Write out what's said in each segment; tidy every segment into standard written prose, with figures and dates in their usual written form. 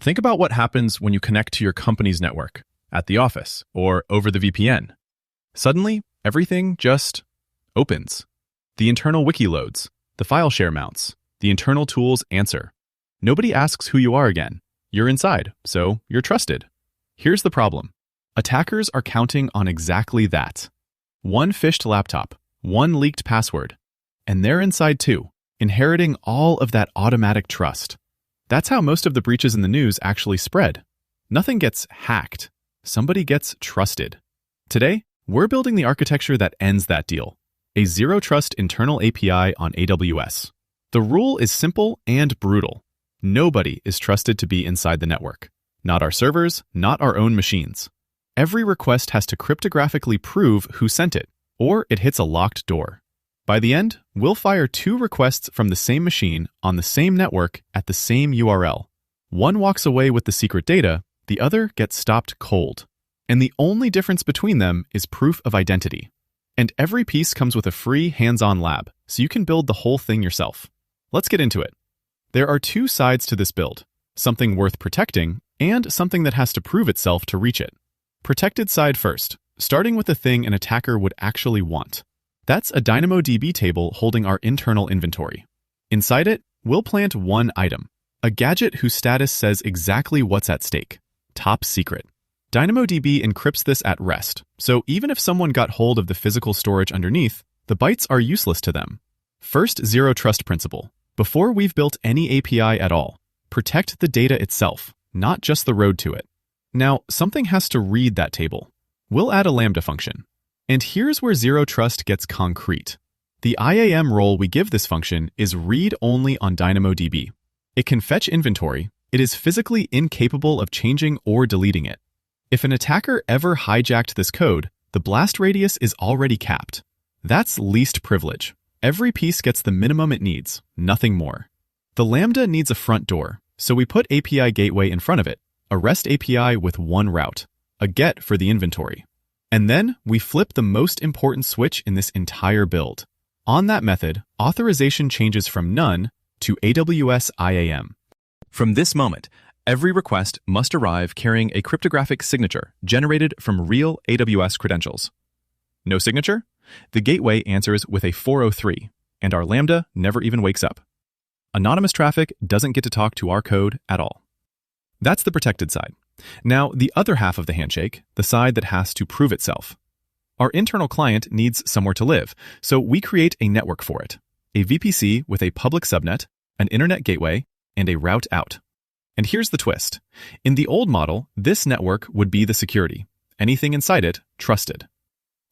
Think about what happens when you connect to your company's network, at the office, or over the VPN. Suddenly, everything just opens. The internal wiki loads, the file share mounts, the internal tools answer. Nobody asks who you are again. You're inside, so you're trusted. Here's the problem. Attackers are counting on exactly that. One phished laptop, one leaked password, and they're inside too, inheriting all of that automatic trust. That's how most of the breaches in the news actually spread. Nothing gets hacked. Somebody gets trusted. Today, we're building the architecture that ends that deal. A zero-trust internal API on AWS. The rule is simple and brutal. Nobody is trusted to be inside the network. Not our servers, not our own machines. Every request has to cryptographically prove who sent it, or it hits a locked door. By the end, we'll fire 2 requests from the same machine on the same network at the same URL. One walks away with the secret data, the other gets stopped cold. And the only difference between them is proof of identity. And every piece comes with a free hands-on lab, so you can build the whole thing yourself. Let's get into it. There are 2 sides to this build, something worth protecting and something that has to prove itself to reach it. Protected side first, starting with the thing an attacker would actually want. That's a DynamoDB table holding our internal inventory. Inside it, we'll plant one item, a gadget whose status says exactly what's at stake. Top secret. DynamoDB encrypts this at rest, so even if someone got hold of the physical storage underneath, the bytes are useless to them. First zero trust principle. Before we've built any API at all, protect the data itself, not just the road to it. Now, something has to read that table. We'll add a Lambda function. And here's where zero trust gets concrete. The IAM role we give this function is read-only on DynamoDB. It can fetch inventory. It is physically incapable of changing or deleting it. If an attacker ever hijacked this code, the blast radius is already capped. That's least privilege. Every piece gets the minimum it needs, nothing more. The Lambda needs a front door, so we put API gateway in front of it, a REST API with one route, a GET for the inventory. And then we flip the most important switch in this entire build. On that method, authorization changes from none to AWS IAM. From this moment, every request must arrive carrying a cryptographic signature generated from real AWS credentials. No signature? The gateway answers with a 403, and our Lambda never even wakes up. Anonymous traffic doesn't get to talk to our code at all. That's the protected side. Now, the other half of the handshake, the side that has to prove itself. Our internal client needs somewhere to live, so we create a network for it. A VPC with a public subnet, an internet gateway, and a route out. And here's the twist. In the old model, this network would be the security. Anything inside it, trusted.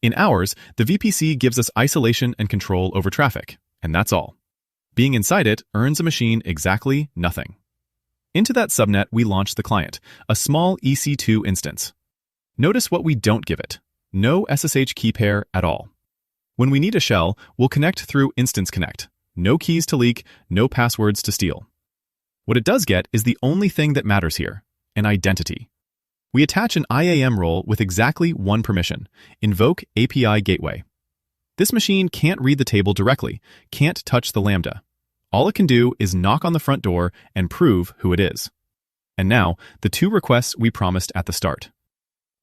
In ours, the VPC gives us isolation and control over traffic, and that's all. Being inside it earns a machine exactly nothing. Into that subnet, we launch the client, a small EC2 instance. Notice what we don't give it. No SSH key pair at all. When we need a shell, we'll connect through Instance Connect. No keys to leak, no passwords to steal. What it does get is the only thing that matters here, an identity. We attach an IAM role with exactly one permission, invoke API gateway. This machine can't read the table directly, can't touch the Lambda. All it can do is knock on the front door and prove who it is. And now, the 2 requests we promised at the start.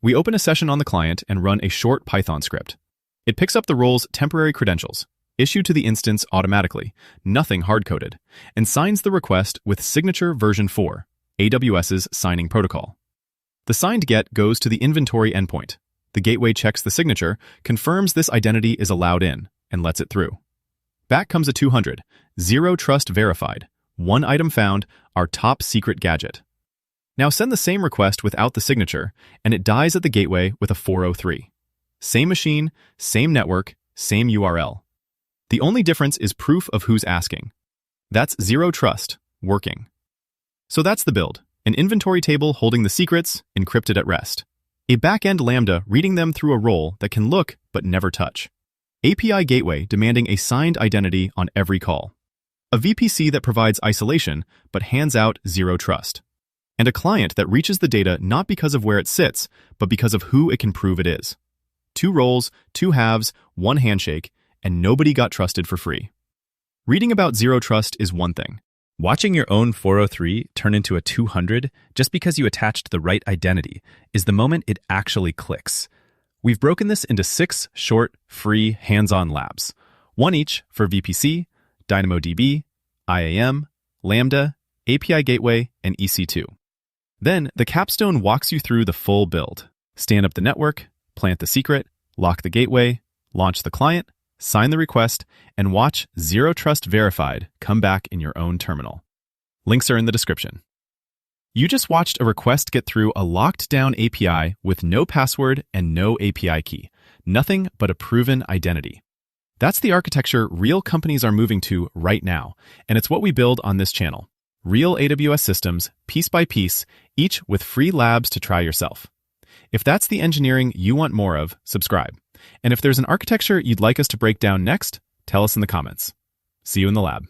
We open a session on the client and run a short Python script. It picks up the role's temporary credentials, issued to the instance automatically, nothing hard-coded, and signs the request with signature version 4, AWS's signing protocol. The signed GET goes to the inventory endpoint. The gateway checks the signature, confirms this identity is allowed in, and lets it through. Back comes a 200, zero trust verified, one item found, our top secret gadget. Now send the same request without the signature, and it dies at the gateway with a 403. Same machine, same network, same URL. The only difference is proof of who's asking. That's zero trust, working. So that's the build, an inventory table holding the secrets, encrypted at rest. A back-end Lambda reading them through a role that can look but never touch. API gateway demanding a signed identity on every call. A VPC that provides isolation but hands out zero trust. And a client that reaches the data not because of where it sits, but because of who it can prove it is. 2 roles, 2 halves, 1 handshake, and nobody got trusted for free. Reading about zero trust is one thing. Watching your own 403 turn into a 200 just because you attached the right identity is the moment it actually clicks. We've broken this into 6 short, free, hands-on labs, one each for VPC, DynamoDB, IAM, Lambda, API Gateway, and EC2. Then, the capstone walks you through the full build. Stand up the network, plant the secret, lock the gateway, launch the client, sign the request, and watch Zero Trust Verified come back in your own terminal. Links are in the description. You just watched a request get through a locked-down API with no password and no API key. Nothing but a proven identity. That's the architecture real companies are moving to right now, and it's what we build on this channel. Real AWS systems, piece by piece, each with free labs to try yourself. If that's the engineering you want more of, subscribe. And if there's an architecture you'd like us to break down next, tell us in the comments. See you in the lab.